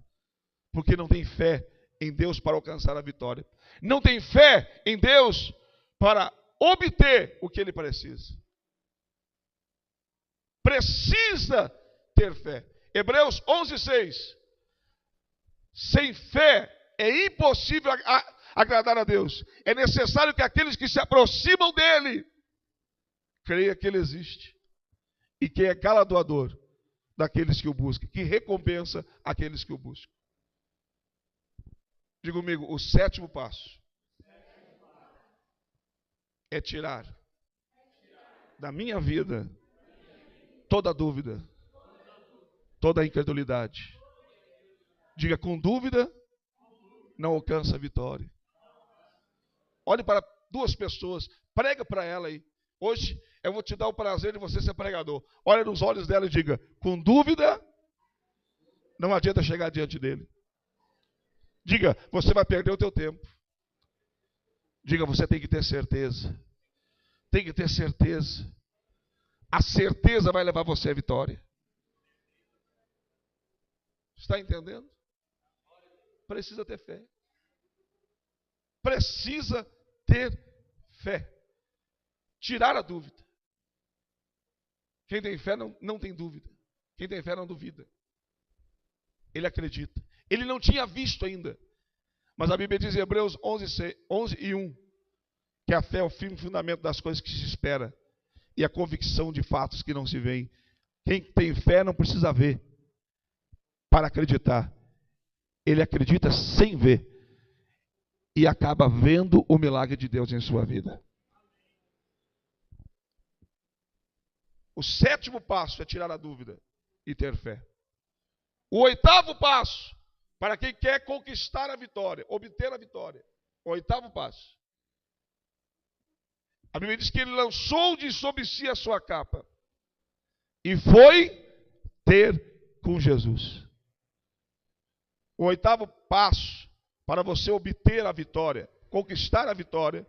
Porque não tem fé em Deus para alcançar a vitória. Não tem fé em Deus para obter o que ele precisa. Precisa ter fé. Hebreus 11:6. Sem fé é impossível agradar a Deus. É necessário que aqueles que se aproximam dele creiam que ele existe. E que é galardoador daqueles que o buscam. Que recompensa aqueles que o buscam. Diga comigo, o sétimo passo é tirar da minha vida toda dúvida, toda incredulidade. Diga, com dúvida não alcança a vitória. Olhe para duas pessoas, prega para ela aí. Hoje eu vou te dar o prazer de você ser pregador. Olha nos olhos dela e diga, com dúvida não adianta chegar diante dele. Diga, você vai perder o teu tempo. Diga, você tem que ter certeza. Tem que ter certeza. A certeza vai levar você à vitória. Está entendendo? Precisa ter fé. Precisa ter fé. Tirar a dúvida. Quem tem fé não tem dúvida. Quem tem fé não duvida. Ele acredita. Ele não tinha visto ainda. Mas a Bíblia diz em Hebreus 11:1 que a fé é o firme fundamento das coisas que se espera e a convicção de fatos que não se veem. Quem tem fé não precisa ver para acreditar. Ele acredita sem ver e acaba vendo o milagre de Deus em sua vida. O sétimo passo é tirar a dúvida e ter fé. O oitavo passo, para quem quer conquistar a vitória, obter a vitória. O oitavo passo. A Bíblia diz que ele lançou de sobre si a sua capa e foi ter com Jesus. O oitavo passo para você obter a vitória, conquistar a vitória,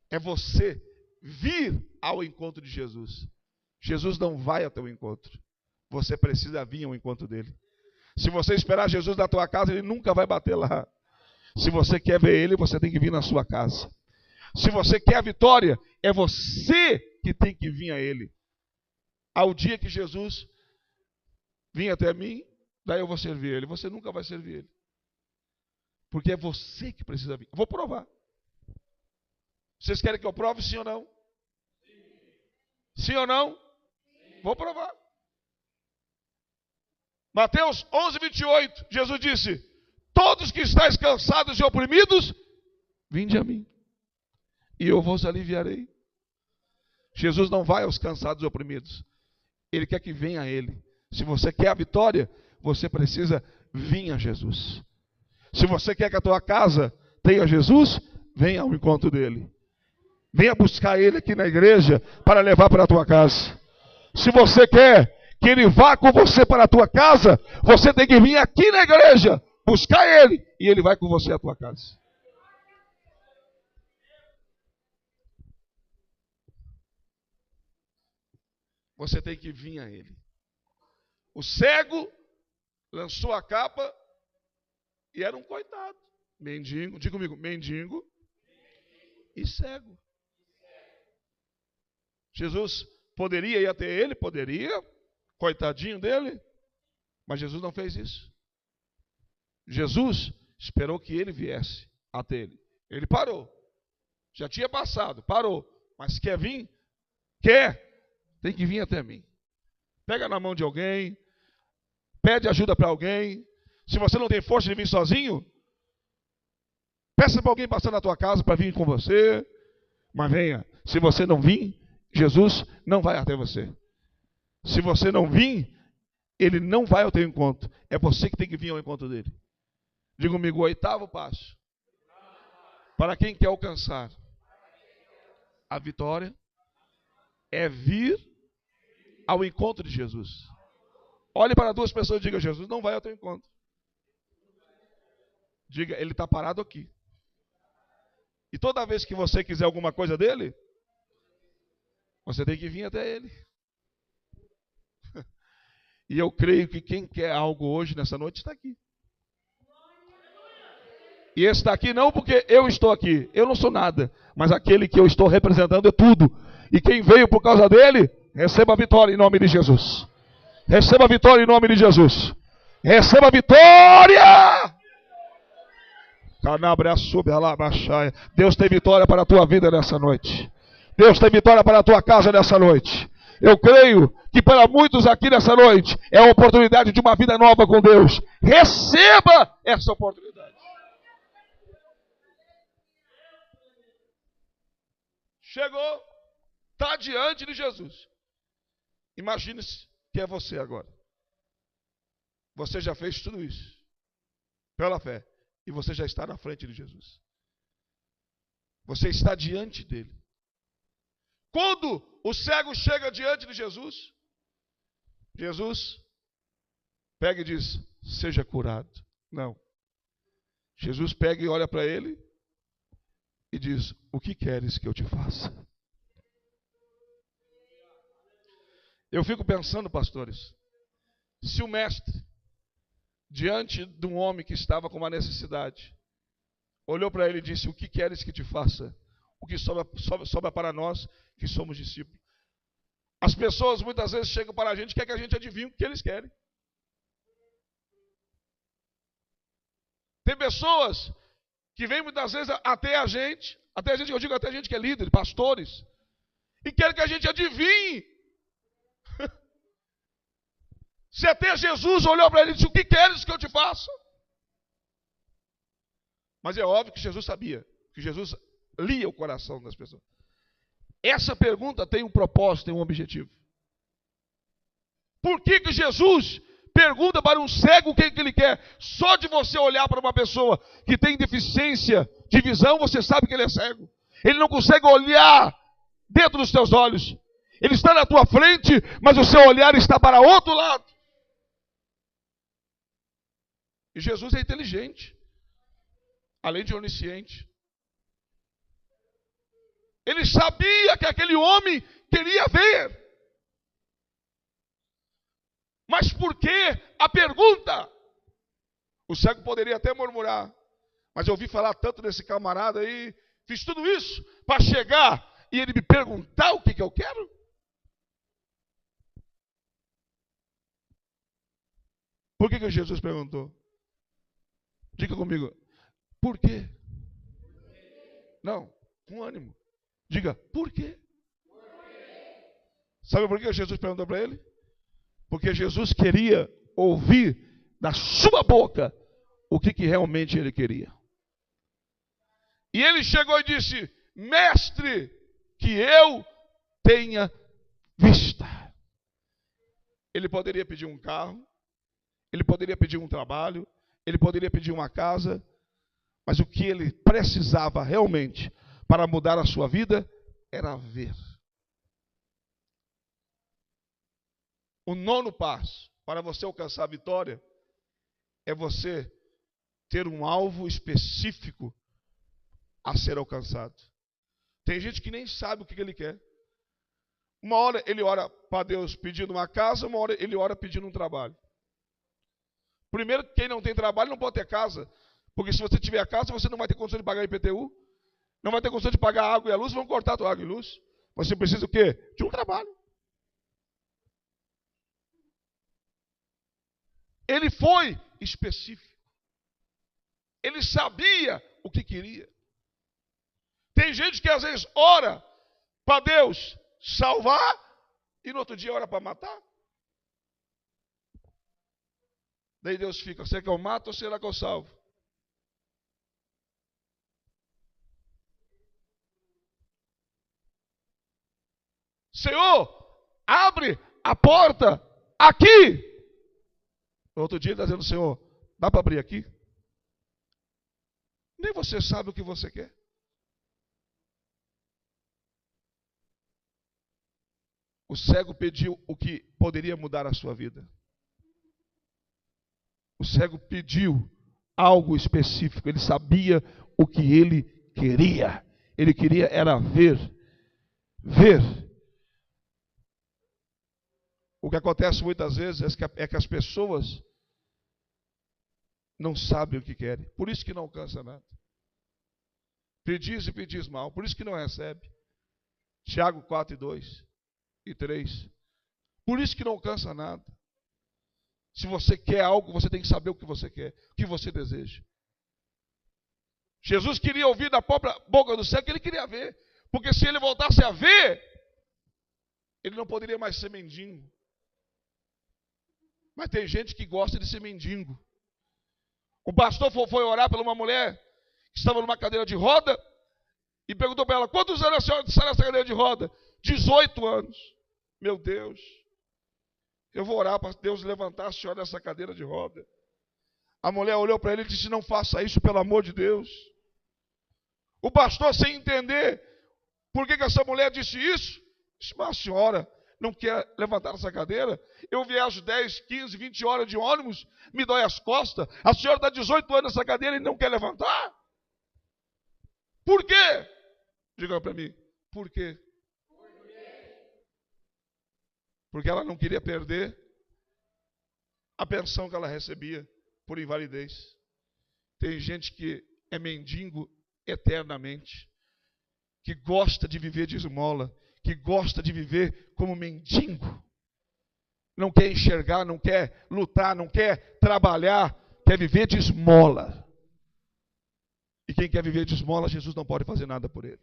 é você vir ao encontro de Jesus. Jesus não vai ao teu encontro. Você precisa vir ao encontro dele. Se você esperar Jesus na tua casa, ele nunca vai bater lá. Se você quer ver ele, você tem que vir na sua casa. Se você quer a vitória, é você que tem que vir a ele. Ao dia que Jesus vir até mim, daí eu vou servir ele. Você nunca vai servir ele. Porque é você que precisa vir. Eu vou provar. Vocês querem que eu prove, sim ou não? Sim ou não? Vou provar. Mateus 11:28, Jesus disse: todos que estáis cansados e oprimidos, vinde a mim, e eu vos aliviarei. Jesus não vai aos cansados e oprimidos. Ele quer que venha a ele. Se você quer a vitória, você precisa vir a Jesus. Se você quer que a tua casa tenha Jesus, venha ao encontro dele. Venha buscar ele aqui na igreja para levar para a tua casa. Se você quer que ele vá com você para a tua casa, você tem que vir aqui na igreja, buscar ele, e ele vai com você à tua casa. Você tem que vir a ele. O cego lançou a capa e era um coitado. Mendigo, diga comigo, mendigo e cego. Jesus poderia ir até ele, poderia, coitadinho dele, mas Jesus não fez isso. Jesus esperou que ele viesse até ele. Ele parou. Já tinha passado, parou. Mas quer vir? Quer? Tem que vir até mim. Pega na mão de alguém, pede ajuda para alguém. Se você não tem força de vir sozinho, peça para alguém passar na tua casa para vir com você. Mas venha. Se você não vir, Jesus não vai até você. Se você não vir, ele não vai ao teu encontro. É você que tem que vir ao encontro dele. Diga comigo, o oitavo passo. Para quem quer alcançar a vitória, é vir ao encontro de Jesus. Olhe para duas pessoas e diga, Jesus não vai ao teu encontro. Diga, ele está parado aqui. E toda vez que você quiser alguma coisa dele, você tem que vir até ele. E eu creio que quem quer algo hoje, nessa noite, está aqui. E esse está aqui não porque eu estou aqui. Eu não sou nada. Mas aquele que eu estou representando é tudo. E quem veio por causa dele, receba a vitória em nome de Jesus. Receba a vitória em nome de Jesus. Receba a vitória! Deus tem vitória para a tua vida nessa noite. Deus tem vitória para a tua casa nessa noite. Eu creio que para muitos aqui nessa noite é a oportunidade de uma vida nova com Deus. Receba essa oportunidade. Chegou, está diante de Jesus. Imagine-se que é você agora. Você já fez tudo isso pela fé. E você já está na frente de Jesus. Você está diante dele. Quando o cego chega diante de Jesus, Jesus pega e diz, seja curado. Não. Jesus pega e olha para ele e diz, o que queres que eu te faça? Eu fico pensando, pastores, se o mestre, diante de um homem que estava com uma necessidade, olhou para ele e disse, o que queres que te faça? O que sobra para nós que somos discípulos. As pessoas muitas vezes chegam para a gente e querem que a gente adivinhe o que eles querem. Tem pessoas que vêm muitas vezes até a gente, eu digo até a gente que é líder, pastores, e querem que a gente adivinhe. Se até Jesus olhou para ele e disse, o que queres que eu te faça? Mas é óbvio que Jesus sabia, que Jesus lia o coração das pessoas. Essa pergunta tem um propósito, tem um objetivo. Por que Jesus pergunta para um cego o que ele quer? Só de você olhar para uma pessoa que tem deficiência de visão, você sabe que ele é cego. Ele não consegue olhar dentro dos teus olhos. Ele está na tua frente, mas o seu olhar está para outro lado. E Jesus é inteligente, além de onisciente. Ele sabia que aquele homem queria ver. Mas por que a pergunta? O cego poderia até murmurar, mas eu ouvi falar tanto desse camarada aí, fiz tudo isso para chegar e ele me perguntar o que eu quero? Por que Jesus perguntou? Diga comigo, por quê? Não, com ânimo. Diga, por quê? Sabe por que Jesus perguntou para ele? Porque Jesus queria ouvir da sua boca o que realmente ele queria. E ele chegou e disse, mestre, que eu tenha vista. Ele poderia pedir um carro, ele poderia pedir um trabalho, ele poderia pedir uma casa, mas o que ele precisava realmente para mudar a sua vida era ver. O nono passo para você alcançar a vitória é você ter um alvo específico a ser alcançado. Tem gente que nem sabe o que ele quer. Uma hora ele ora para Deus pedindo uma casa, uma hora ele ora pedindo um trabalho. Primeiro, quem não tem trabalho não pode ter casa. Porque se você tiver casa, você não vai ter condição de pagar IPTU, não vai ter condição de pagar a água e a luz, vão cortar a tua água e luz. Você precisa o quê? De um trabalho. Ele foi específico. Ele sabia o que queria. Tem gente que às vezes ora para Deus salvar e no outro dia ora para matar. Daí Deus fica, será que eu mato ou será que eu salvo? Senhor, abre a porta aqui. No outro dia ele está dizendo, Senhor, dá para abrir aqui? Nem você sabe o que você quer. O cego pediu o que poderia mudar a sua vida. O cego pediu algo específico. Ele sabia o que ele queria. Ele queria era ver. Ver. O que acontece muitas vezes é que as pessoas não sabem o que querem. Por isso que não alcança nada. Pedis e pedis mal. Por isso que não recebe. Tiago 4, 2 e 3. Por isso que não alcança nada. Se você quer algo, você tem que saber o que você quer, o que você deseja. Jesus queria ouvir da própria boca do cego que ele queria ver. Porque se ele voltasse a ver, ele não poderia mais ser mendigo. Mas tem gente que gosta de ser mendigo. O pastor foi orar por uma mulher que estava numa cadeira de roda e perguntou para ela, quantos anos a senhora está nessa cadeira de roda? 18 anos. Meu Deus. Eu vou orar para Deus levantar a senhora dessa cadeira de roda. A mulher olhou para ele e disse, não faça isso, pelo amor de Deus. O pastor, sem entender por que essa mulher disse isso, disse, mas a senhora não quer levantar essa cadeira? Eu viajo 10, 15, 20 horas de ônibus, me dói as costas. A senhora está 18 anos nessa cadeira e não quer levantar? Por quê? Diga para mim, por quê? Porque ela não queria perder a pensão que ela recebia por invalidez. Tem gente que é mendigo eternamente, que gosta de viver de esmola, que gosta de viver como mendigo. Não quer enxergar, não quer lutar, não quer trabalhar, quer viver de esmola. E quem quer viver de esmola, Jesus não pode fazer nada por ele.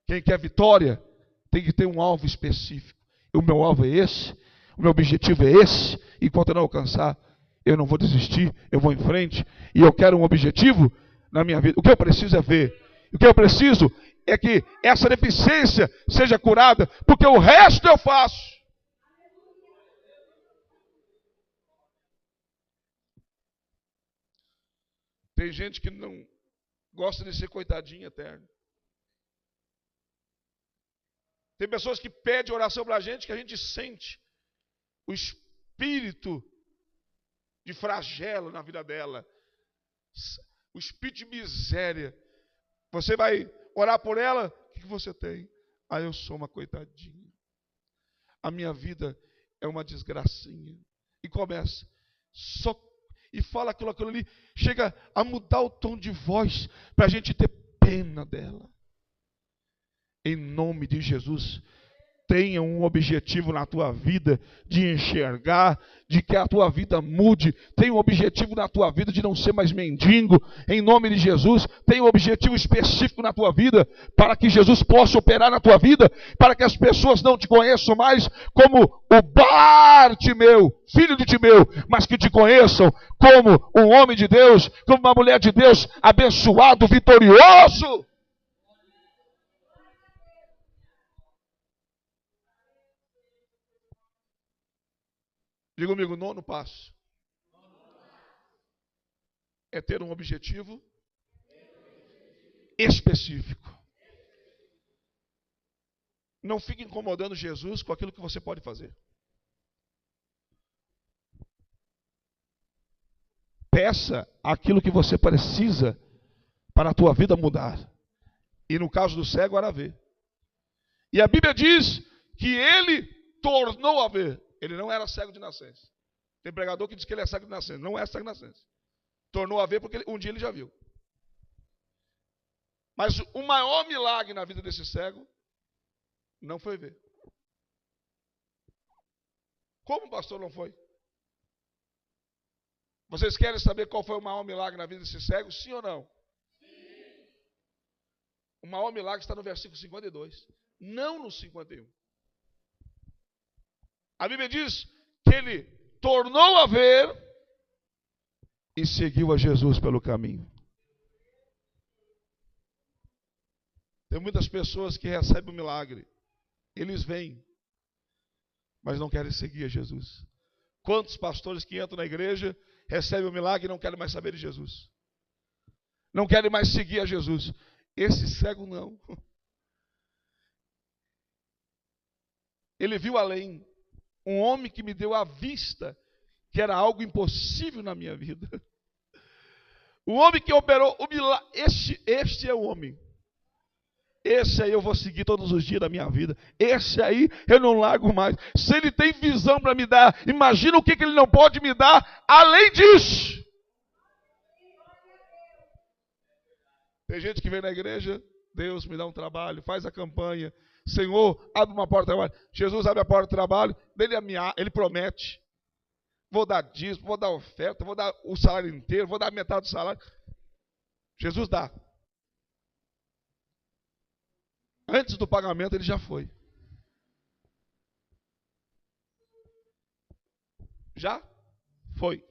Quem quer vitória, tem que ter um alvo específico. O meu alvo é esse, o meu objetivo é esse, e enquanto eu não alcançar, eu não vou desistir, eu vou em frente, e eu quero um objetivo na minha vida. O que eu preciso é ver. O que eu preciso é que essa deficiência seja curada, porque o resto eu faço. Tem gente que não gosta de ser coitadinha eterno. Tem pessoas que pedem oração para a gente, que a gente sente o espírito de flagelo na vida dela, o espírito de miséria. Você vai orar por ela, o que você tem? Ah, eu sou uma coitadinha. A minha vida é uma desgracinha. E começa, e fala aquilo ali, chega a mudar o tom de voz, para a gente ter pena dela. Em nome de Jesus, tenha um objetivo na tua vida de enxergar, de que a tua vida mude. Tenha um objetivo na tua vida de não ser mais mendigo. Em nome de Jesus, tenha um objetivo específico na tua vida, para que Jesus possa operar na tua vida, para que as pessoas não te conheçam mais como o Bartimeu, filho de Timeu, mas que te conheçam como um homem de Deus, como uma mulher de Deus, abençoado, vitorioso. Diga comigo, nono passo é ter um objetivo específico. Não fique incomodando Jesus com aquilo que você pode fazer. Peça aquilo que você precisa para a tua vida mudar. E no caso do cego, era ver. E a Bíblia diz que ele tornou a ver. Ele não era cego de nascença. Tem pregador que diz que ele é cego de nascença. Não é cego de nascença. Tornou a ver porque um dia ele já viu. Mas o maior milagre na vida desse cego não foi ver. Como, pastor, não foi? Vocês querem saber qual foi o maior milagre na vida desse cego? Sim ou não? Sim. O maior milagre está no versículo 52, não no 51. A Bíblia diz que ele tornou a ver e seguiu a Jesus pelo caminho. Tem muitas pessoas que recebem o milagre. Eles vêm, mas não querem seguir a Jesus. Quantos pastores que entram na igreja, recebem o milagre e não querem mais saber de Jesus? Não querem mais seguir a Jesus. Esse cego não. Ele viu além. Um homem que me deu à vista que era algo impossível na minha vida. O homem que operou o milagre. Este é o homem. Esse aí eu vou seguir todos os dias da minha vida. Esse aí eu não largo mais. Se ele tem visão para me dar, imagina o que ele não pode me dar além disso. Tem gente que vem na igreja, Deus me dá um trabalho, faz a campanha. Senhor, abre uma porta de trabalho. Jesus abre a porta de trabalho, ele promete. Vou dar dízimo, vou dar oferta, vou dar o salário inteiro, vou dar metade do salário. Jesus dá. Antes do pagamento ele já foi. Já foi.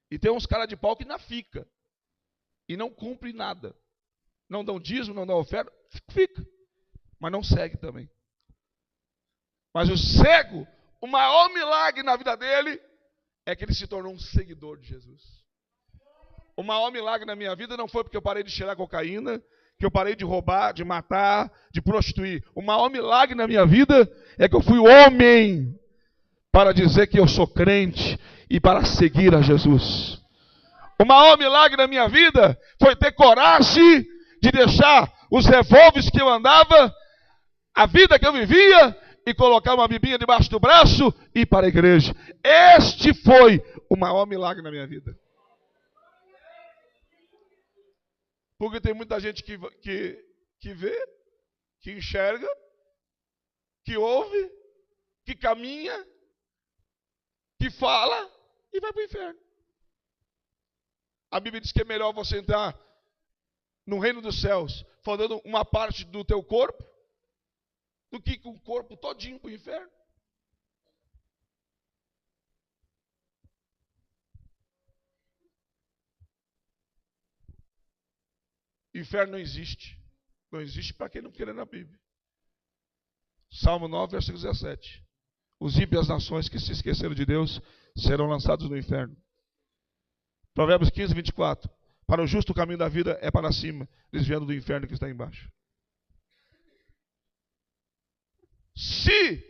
E tem uns caras de pau que ainda fica. E não cumpre nada. Não dão dízimo, não dão oferta, fica. Mas não segue também. Mas o cego, o maior milagre na vida dele é que ele se tornou um seguidor de Jesus. O maior milagre na minha vida não foi porque eu parei de cheirar cocaína, que eu parei de roubar, de matar, de prostituir. O maior milagre na minha vida é que eu fui homem para dizer que eu sou crente e para seguir a Jesus. O maior milagre na minha vida foi ter coragem de deixar os revólveres que eu andava, a vida que eu vivia, e colocar uma bibinha debaixo do braço e ir para a igreja. Este foi o maior milagre na minha vida. Porque tem muita gente que vê, que enxerga, que ouve, que caminha, que fala e vai para o inferno. A Bíblia diz que é melhor você entrar no reino dos céus falando uma parte do teu corpo do que com o corpo todinho para o inferno. Inferno não existe. Não existe para quem não crê na Bíblia. Salmo 9, versículo 17. Os ímpios e as nações que se esqueceram de Deus serão lançados no inferno. Provérbios 15, 24. Para o justo o caminho da vida é para cima, desviando do inferno que está embaixo. Se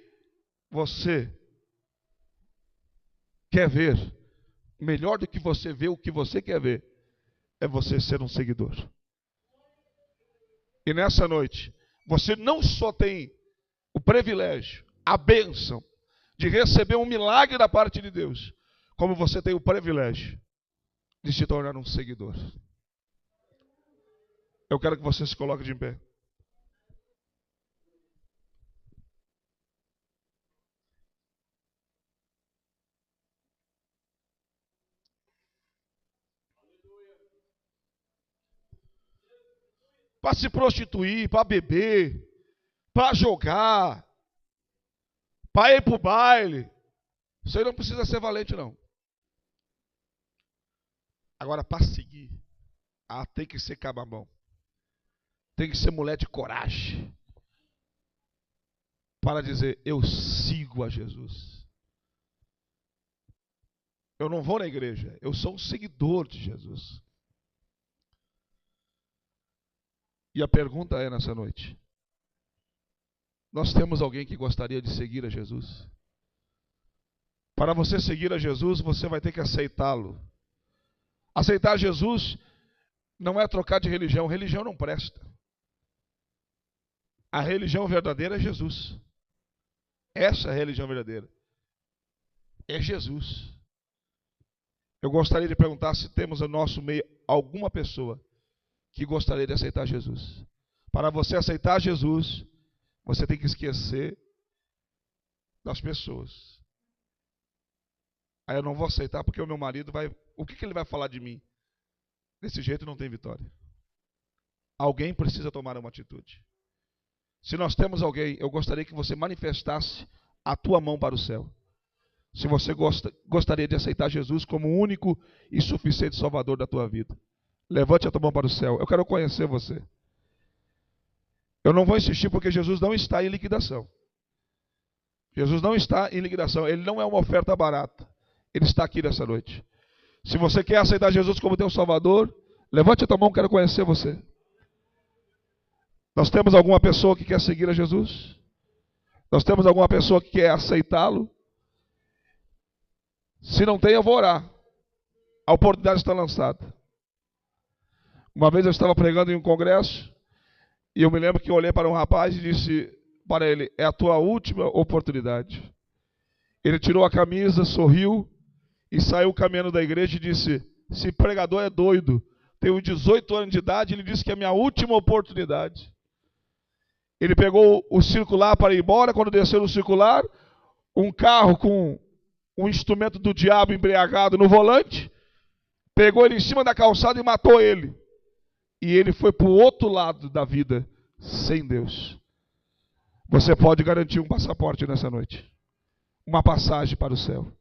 você quer ver, melhor do que você vê o que você quer ver, é você ser um seguidor. E nessa noite, você não só tem o privilégio, a bênção de receber um milagre da parte de Deus, como você tem o privilégio de se tornar um seguidor. Eu quero que você se coloque de pé. Para se prostituir, para beber, para jogar, para ir para o baile. Você não precisa ser valente, não. Agora, para seguir, tem que ser cabamão. Tem que ser mulher de coragem. Para dizer, eu sigo a Jesus. Eu não vou na igreja, eu sou um seguidor de Jesus. E a pergunta é nessa noite: nós temos alguém que gostaria de seguir a Jesus? Para você seguir a Jesus, você vai ter que aceitá-lo. Aceitar Jesus não é trocar de religião. Religião não presta. A religião verdadeira é Jesus. Essa é a religião verdadeira. É Jesus. Eu gostaria de perguntar se temos no nosso meio alguma pessoa que gostaria de aceitar Jesus. Para você aceitar Jesus, você tem que esquecer das pessoas. Aí eu não vou aceitar porque o meu marido vai... O que ele vai falar de mim? Desse jeito não tem vitória. Alguém precisa tomar uma atitude. Se nós temos alguém, eu gostaria que você manifestasse a tua mão para o céu. Se você gostaria de aceitar Jesus como o único e suficiente Salvador da tua vida, levante a tua mão para o céu. Eu quero conhecer você. Eu não vou insistir porque Jesus não está em liquidação. Jesus não está em liquidação. Ele não é uma oferta barata. Ele está aqui nessa noite. Se você quer aceitar Jesus como teu Salvador, levante a tua mão, quero conhecer você. Nós temos alguma pessoa que quer seguir a Jesus? Nós temos alguma pessoa que quer aceitá-lo? Se não tem, eu vou orar. A oportunidade está lançada. Uma vez eu estava pregando em um congresso e eu me lembro que eu olhei para um rapaz e disse para ele: é a tua última oportunidade. Ele tirou a camisa, sorriu e saiu caminhando da igreja e disse: esse pregador é doido. Tenho 18 anos de idade, ele disse que é a minha última oportunidade. Ele pegou o circular para ir embora. Quando desceu no circular, um carro com um instrumento do diabo embriagado no volante, pegou ele em cima da calçada e matou ele. E ele foi para o outro lado da vida, sem Deus. Você pode garantir um passaporte nessa noite, uma passagem para o céu.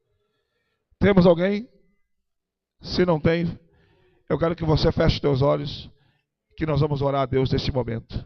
Temos alguém? Se não tem, eu quero que você feche seus olhos, que nós vamos orar a Deus neste momento.